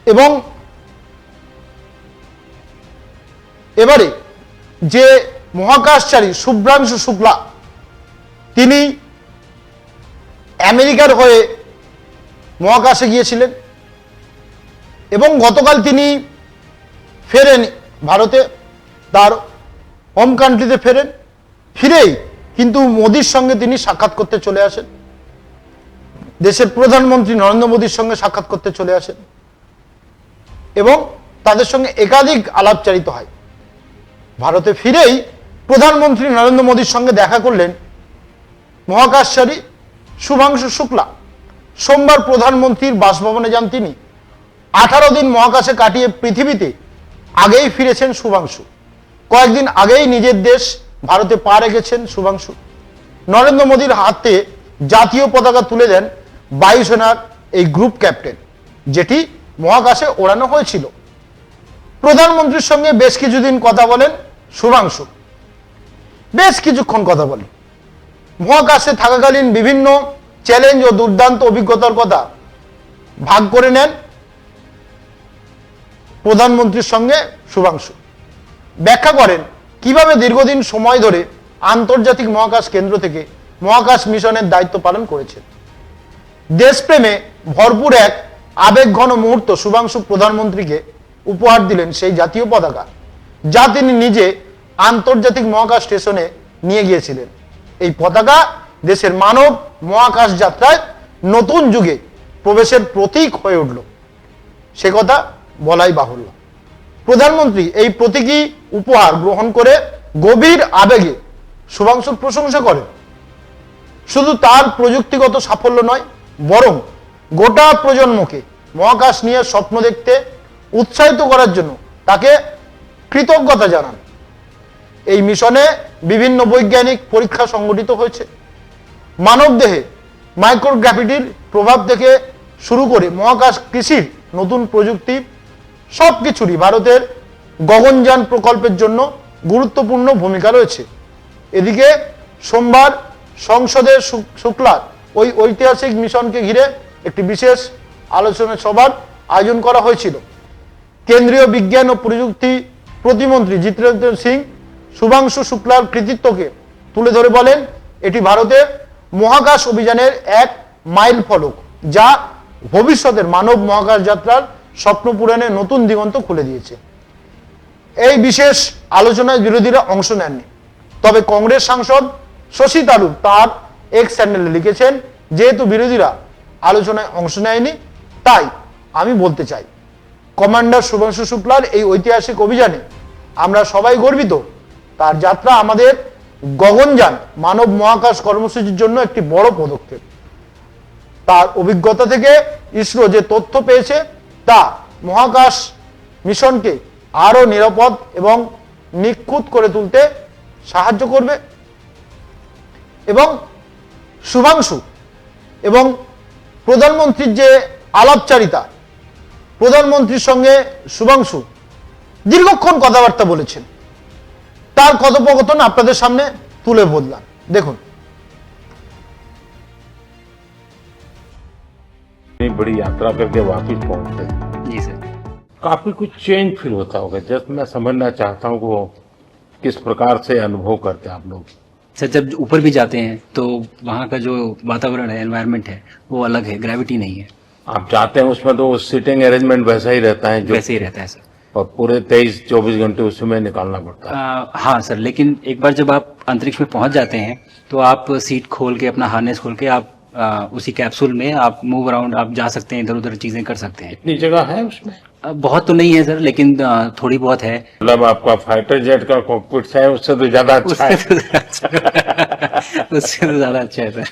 এবং এবারে যে মহাকাশচারী শুভ্রাংশু শুক্লা তিনি আমেরিকার হয়ে মহাকাশে গিয়েছিলেন এবং গতকাল তিনি ফেরেন ভারতে, তার হোম কান্ট্রিতে ফেরেন। ফিরেই কিন্তু মোদির সঙ্গে তিনি সাক্ষাৎ করতে চলে আসেন, দেশের প্রধানমন্ত্রী নরেন্দ্র মোদির সঙ্গে সাক্ষাৎ করতে চলে আসেন এবং তাদের সঙ্গে একাধিক আলাপচারিত হয়। ভারতে ফিরেই প্রধানমন্ত্রী নরেন্দ্র মোদির সঙ্গে দেখা করলেন মহাকাশচারী শুভাংশু শুক্লা। সোমবার প্রধানমন্ত্রীর বাসভবনে যান তিনি। 18 দিন মহাকাশে কাটিয়ে পৃথিবীতে আগেই ফিরেছেন শুভাংশু। কয়েকদিন আগেই নিজের দেশ ভারতে পা রেখেছেন শুভাংশু। নরেন্দ্র মোদীর হাতে জাতীয় পতাকা তুলে দেন বায়ুসেনার এই গ্রুপ ক্যাপ্টেন, যেটি মহাকাশে ওড়ানো হয়েছিল। প্রধানমন্ত্রীর সঙ্গে বেশ কিছুদিন কথা বলেন শুভাংশু, বেশ কিছুক্ষণ কথা বলেন। মহাকাশে থাকাকালীন বিভিন্ন চ্যালেঞ্জ ও দুর্দান্ত অভিজ্ঞতার কথা ভাগ করে নেন প্রধানমন্ত্রীর সঙ্গে শুভাংশু। ব্যাখ্যা করেন কিভাবে দীর্ঘদিন সময় ধরে আন্তর্জাতিক মহাকাশ কেন্দ্র থেকে মহাকাশ মিশনের দায়িত্ব পালন করেছেন। দেশপ্রেমে ভরপুর এক আবেগঘন মুহূর্ত শুভাংশু প্রধানমন্ত্রীকে উপহার দিলেন সেই জাতীয় পতাকা, যা তিনি নিজে আন্তর্জাতিক মহাকাশ স্টেশনে নিয়ে গিয়েছিলেন। এই পতাকা দেশের মানব মহাকাশ যাত্রায় নতুন যুগে প্রবেশের প্রতীক হয়ে উঠল, সে কথা বলাই বাহুল্য। প্রধানমন্ত্রী এই প্রতীকী উপহার গ্রহণ করে গভীর আবেগে শুভাংশুর প্রশংসা করেন। শুধু তার প্রযুক্তিগত সাফল্য নয়, বরং গোটা প্রজন্মকে মহাকাশ নিয়ে স্বপ্ন দেখতে উৎসাহিত করার জন্য তাকে কৃতজ্ঞতা জানান। এই মিশনে বিভিন্ন বৈজ্ঞানিক পরীক্ষা সংগঠিত হয়েছে। মানবদেহে মাইক্রোগ্রাভিটির প্রভাব থেকে শুরু করে মহাকাশ কৃষির নতুন প্রযুক্তি, সবকিছুরই ভারতের গগনযান প্রকল্পের জন্য গুরুত্বপূর্ণ ভূমিকা রয়েছে। এদিকে সোমবার সংসদে শুক্লার ওই ঐতিহাসিক মিশনকে ঘিরে একটি বিশেষ আলোচনা সভার আয়োজন করা হয়েছিল। কেন্দ্রীয় বিজ্ঞান ও প্রযুক্তি প্রতিমন্ত্রী জিতেন্দ্র সিং শুভাংশু শুক্লার কৃতিত্বকে তুলে ধরে বলেন, এটি ভারতের মহাকাশ অভিযানের এক মাইল ফলক, যা ভবিষ্যতের মানব মহাকাশ যাত্রার স্বপ্ন পূরণে নতুন দিগন্ত খুলে দিয়েছে। এই বিশেষ আলোচনায় বিরোধীরা অংশ নেননি, তবে কংগ্রেস সাংসদ শশী থারুর তার এক্স চ্যানেলে লিখেছেন, যেহেতু বিরোধীরা আলোচনায় অংশ নেয়নি, তাই আমি বলতে চাই, কমান্ডার শুভাংশু শুক্লার এই ঐতিহাসিক অভিযানে আমরা সবাই গর্বিত। তার যাত্রা আমাদের গগনযান মানব মহাকাশ কর্মসূচির জন্য একটি বড় পদক্ষেপ। তার অভিজ্ঞতা থেকে ইসরো যে তথ্য পেয়েছে তা মহাকাশ মিশনকে আরো নিরাপদ এবং নিখুঁত করে তুলতে সাহায্য করবে। এবং শুভাংশু এবং প্রধানমন্ত্রীর যে আলাপচারিতা, প্রধানমন্ত্রীর সঙ্গে শুভাংশু দীর্ঘক্ষণ কথাবার্তা বলেছেন, তার কথোপকথন আপনাদের সামনে তুলে ধরলাম, দেখুন। बड़ी यात्रा करके वापस पहुंचे जी सर। काफी कुछ चेंज फील होता होगा। जस्ट मैं समझना चाहता हूँ वो किस प्रकार से अनुभव करते हैं आप लोग। सर जब ऊपर भी जाते हैं तो वहाँ का जो वातावरण है, एनवायरनमेंट है, वो अलग है, ग्रेविटी नहीं है। आप जाते हैं उसमें तो सीटिंग अरेंजमेंट वैसा ही रहता है जो वैसे ही रहता है सर। और पूरे 23-24 घंटे उसमें निकालना पड़ता है। हाँ सर, लेकिन एक बार जब आप अंतरिक्ष में पहुंच जाते हैं तो आप सीट खोल के, अपना हार्नेस खोल के, आप उसी कैप्सूल में आप मूव अराउंड, आप जा सकते हैं, इधर उधर चीजें कर सकते हैं। इतनी जगह है उसमें? बहुत तो नहीं है सर, लेकिन थोड़ी बहुत है। मतलब आपका फाइटर जेट का कॉकपिट है, उससे तो ज्यादा अच्छा है। उससे तो ज्यादा अच्छा है सर।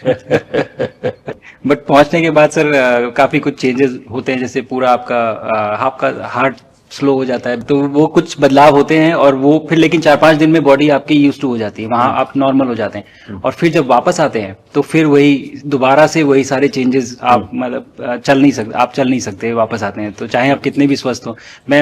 बट पहुंचने के बाद सर काफी कुछ चेंजेस होते हैं, जैसे पूरा आपका हार्ट स्लो हो जाता है, तो वो कुछ बदलाव होते हैं और वो फिर लेकिन 4-5 दिन में बॉडी आपकी यूज टू हो जाती है, वहां आप नॉर्मल हो जाते हैं। और फिर जब वापस आते हैं तो फिर वही दोबारा से वही सारे चेंजेस, आप मतलब चल नहीं सकते वापस आते हैं, तो चाहे आप कितने भी स्वस्थ हो।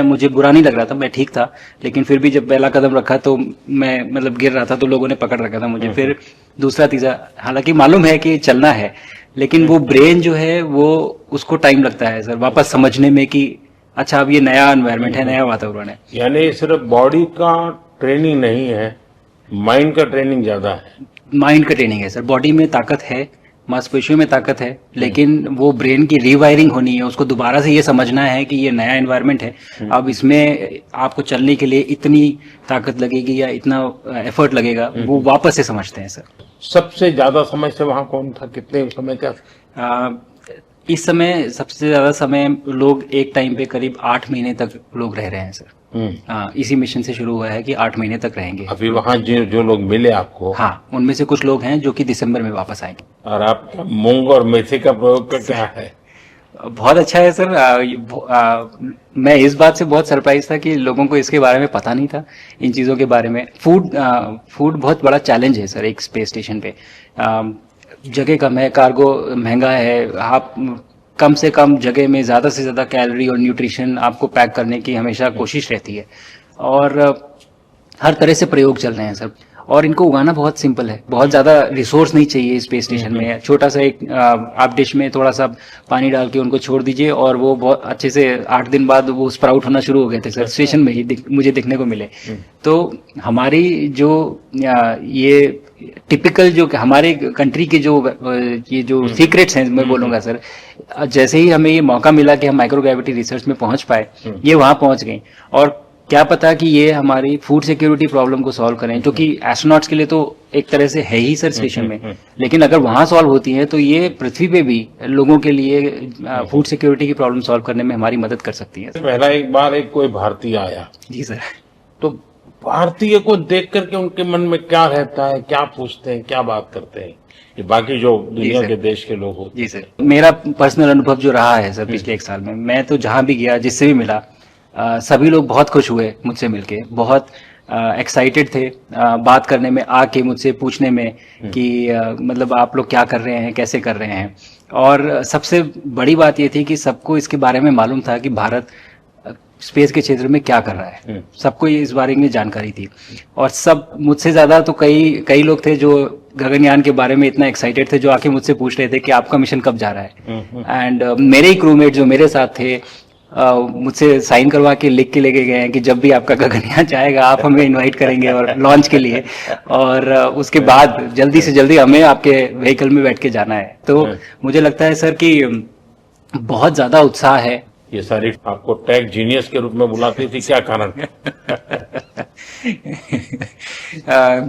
मुझे बुरा नहीं लग रहा था, मैं ठीक था, लेकिन फिर भी जब पहला कदम रखा तो मैं मतलब गिर रहा था, तो लोगों ने पकड़ रखा था मुझे। फिर दूसरा तीसरा, हालांकि मालूम है कि चलना है, लेकिन वो ब्रेन जो है वो उसको टाइम लगता है सर वापस समझने में कि अच्छा अब ये नया एनवायरनमेंट है, नया वातावरण है। यानी सिर्फ बॉडी का ट्रेनिंग नहीं है, माइंड का ट्रेनिंग ज्यादा है। माइंड का ट्रेनिंग है सर, बॉडी में ताकत है, मांसपेशियों में ताकत है, लेकिन वो ब्रेन की रीवायरिंग होनी है, उसको दोबारा से ये समझना है कि ये नया एनवायरनमेंट है, अब इसमें आपको चलने के लिए इतनी ताकत लगेगी या इतना एफर्ट लगेगा, वो वापस से समझते हैं सर। सबसे ज्यादा समय से वहां कौन था, कितने समय का? इस समय सबसे ज्यादा समय लोग एक टाइम पे करीब 8 महीने तक लोग रह रहे हैं सर। इसी मिशन से शुरू हुआ है कि 8 महीने तक रहेंगे। अभी वहां जो लोग मिले आपको, हाँ, उनमें से कुछ लोग हैं जो कि दिसंबर में वापस आएंगे। और आपका मूंग और मेथी का प्रयोग का क्या है? बहुत अच्छा है सर। मैं इस बात से बहुत सरप्राइज था कि लोगों को इसके बारे में पता नहीं था, इन चीज़ों के बारे में। फूड बहुत बड़ा चैलेंज है सर एक स्पेस स्टेशन पे। जगह कम है, कार्गो महंगा है, आप कम से कम जगह में ज़्यादा से ज़्यादा कैलोरी और न्यूट्रिशन आपको पैक करने की हमेशा कोशिश रहती है, और हर तरह से प्रयोग चल रहे हैं सर। और इनको उगाना बहुत सिंपल है, बहुत ज़्यादा रिसोर्स नहीं चाहिए स्पेस स्टेशन में। छोटा सा एक आप डिश में थोड़ा सा पानी डाल के उनको छोड़ दीजिए और वो बहुत अच्छे से 8 दिन बाद वो स्प्राउट होना शुरू हो गए थे सर, स्टेशन में ही मुझे देखने को मिले। तो हमारी जो ये टिपिकल जो हमारे कंट्री के जो ये जो सीक्रेट्स हैं मैं बोलूँगा सर, जैसे ही हमें ये मौका मिला कि हम माइक्रोग्रेविटी रिसर्च में पहुंच पाए, ये वहाँ पहुंच गए। और क्या पता कि ये हमारी फूड सिक्योरिटी प्रॉब्लम को सॉल्व करें, जो कि एस्ट्रोनॉट्स के लिए तो एक तरह से है ही सर स्टेशन में, लेकिन अगर वहाँ सॉल्व होती है तो ये पृथ्वी पे भी लोगों के लिए फूड सिक्योरिटी की प्रॉब्लम सॉल्व करने में हमारी मदद कर सकती है। पहला एक बार एक कोई भारतीय आया, जी सर। तो भारतीय को देख करके उनके मन में क्या रहता है, क्या पूछते हैं, क्या बात करते हैं, ये बाकी जो दुनिया के देश के लोग होते हैं? जी सर, मेरा पर्सनल अनुभव जो रहा है सर पिछले 1 साल में, मैं तो जहाँ भी गया, जिससे भी मिला, सभी लोग बहुत खुश हुए मुझसे मिलके, बहुत एक्साइटेड थे बात करने में, आके मुझसे पूछने में कि मतलब आप लोग क्या कर रहे हैं, कैसे कर रहे हैं। और सबसे बड़ी बात ये थी कि सबको इसके बारे में मालूम था कि भारत स्पेस के क्षेत्र में क्या कर रहा है, सबको इस बारे में जानकारी थी। और सब मुझसे ज्यादा तो कई लोग थे जो गगनयान के बारे में इतना एक्साइटेड थे, जो आके मुझसे पूछ रहे थे कि आपका मिशन कब जा रहा है। एंड मेरे ही क्रूमेट जो मेरे साथ थे, मुझसे साइन करवा के लिख के लेके गए हैं कि जब भी आपका गगनयान जाएगा आप हमें इनवाइट करेंगे और लॉन्च के लिए, और उसके बाद जल्दी से जल्दी हमें आपके व्हीकल में बैठ के जाना है। तो मुझे लगता है सर कि बहुत ज्यादा उत्साह है। ये सारी आपको टेक जीनियस के रूप में बुलाती थी, क्या कारण?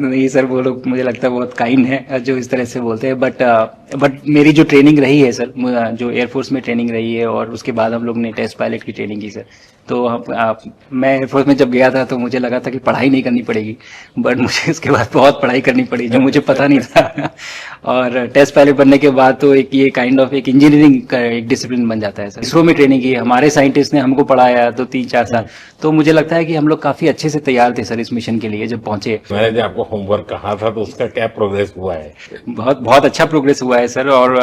नहीं सर, वो लोग मुझे लगता है बहुत काइंड है जो इस तरह से बोलते हैं। बट मेरी जो ट्रेनिंग रही है सर, जो एयरफोर्स में ट्रेनिंग रही है, और उसके बाद हम लोग ने टेस्ट पायलट की ट्रेनिंग की सर। तो मैं एयरफोर्स में जब गया था तो मुझे लगा था कि पढ़ाई नहीं करनी पड़ेगी, बट मुझे इसके बाद बहुत पढ़ाई करनी पड़ी जो मुझे पता नहीं था। और टेस्ट पायलट बनने के बाद तो एक ये काइंड ऑफ एक इंजीनियरिंग का एक डिसिप्लिन बन जाता है सर। इसरो में ट्रेनिंग की, हमारे साइंटिस्ट ने हमको पढ़ाया तो 3-4 साल। तो मुझे लगता है कि हम लोग काफी अच्छे से तैयार थे सर इस मिशन के लिए जब पहुंचे। मैंने जो आपको होमवर्क कहा था तो उसका क्या प्रोग्रेस हुआ है? बहुत अच्छा प्रोग्रेस हुआ है सर। और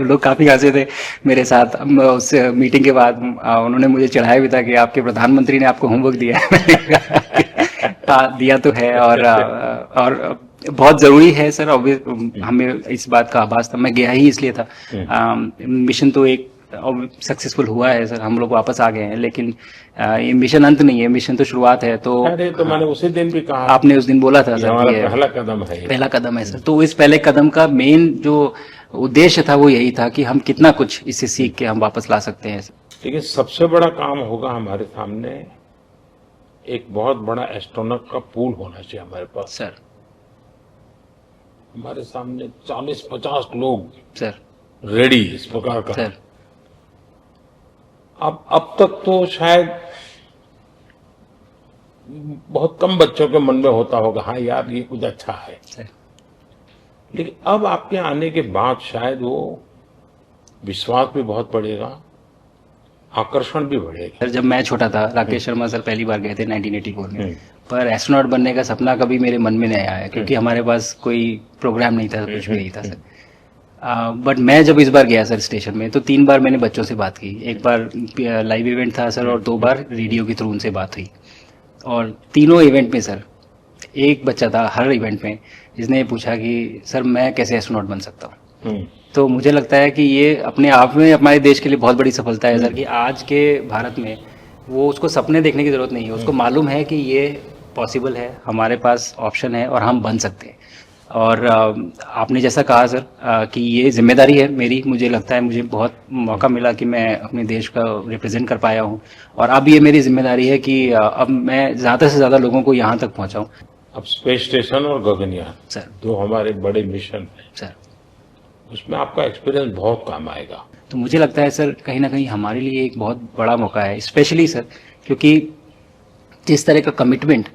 लोग काफी हंसे थे मेरे साथ उस मीटिंग के बाद। उन्होंने मुझे चढ़ाया भी था कि आपके प्रधानमंत्री ने आपको होमवर्क दिया है। दिया तो है, और बहुत जरूरी है सर। हमें इस बात का आभास था, मैं गया ही इसलिए था। मिशन तो एक सक्सेसफुल हुआ है सर, हम लोग वापस आ गए हैं, लेकिन ये मिशन अंत नहीं है, मिशन तो शुरुआत है। तो अरे तो मैंने उसी दिन भी कहा, आपने उस दिन बोला था सर, हमारा पहला कदम है, पहला कदम है सर। तो इस पहले कदम का मेन जो उद्देश्य था वो यही था कि हम कितना कुछ इससे सीख के हम वापस ला सकते हैं सर। लेकिन सबसे बड़ा काम होगा हमारे सामने, एक बहुत बड़ा एस्ट्रोनॉट का पूल होना चाहिए हमारे पास सर। हमारे सामने 40-50 लोग सर रेडी इस प्रकार का सर। अब तक तो शायद बहुत कम बच्चों के मन में होता होगा, हाँ यार ये कुछ अच्छा है सर। लेकिन अब आपके आने के बाद शायद वो विश्वास भी बहुत बढ़ेगा, आकर्षण भी बढ़ेगा। सर जब मैं छोटा था, राकेश शर्मा सर पहली बार गए थे 1984 में, पर एस्ट्रोनॉट बनने का सपना कभी मेरे मन में नहीं आया, क्योंकि हमारे पास कोई प्रोग्राम नहीं था, कुछ भी नहीं था सर। बट मैं जब इस बार गया सर स्टेशन में, तो 3 बार मैंने बच्चों से बात की। एक बार लाइव इवेंट था सर, और 2 बार रेडियो के थ्रू उनसे बात हुई। और तीनों इवेंट में सर एक बच्चा था हर इवेंट में जिसने पूछा कि सर मैं कैसे एस्ट्रोनॉट बन सकता हूँ। तो मुझे लगता है कि ये अपने आप में हमारे देश के लिए बहुत बड़ी सफलता है सर, कि आज के भारत में वो उसको सपने देखने की जरूरत नहीं है, उसको मालूम है कि ये पॉसिबल है, हमारे पास ऑप्शन है और हम बन सकते हैं। और आपने जैसा कहा सर कि ये जिम्मेदारी है मेरी, मुझे लगता है मुझे बहुत मौका मिला कि मैं अपने देश का रिप्रेजेंट कर पाया हूँ, और अब ये मेरी जिम्मेदारी है कि अब मैं ज़्यादा से ज़्यादा लोगों को यहाँ तक पहुँचाऊँ। अब स्पेस स्टेशन और गगनयान सर। दो हमारे बड़े मिशन हैं, सर, उसमें आपका एक्सपीरियंस बहुत काम आएगा। तो मुझे लगता है सर कहीं ना कहीं हमारे लिए एक बहुत बड़ा मौका है, स्पेशली सर क्योंकि जिस तरह का कमिटमेंट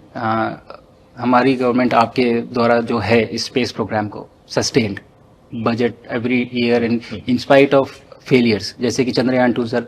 हमारी गवर्नमेंट आपके द्वारा जो है इस स्पेस प्रोग्राम को, sustained budget every year in spite of failures, जैसे कि चंद्रयान 2 सर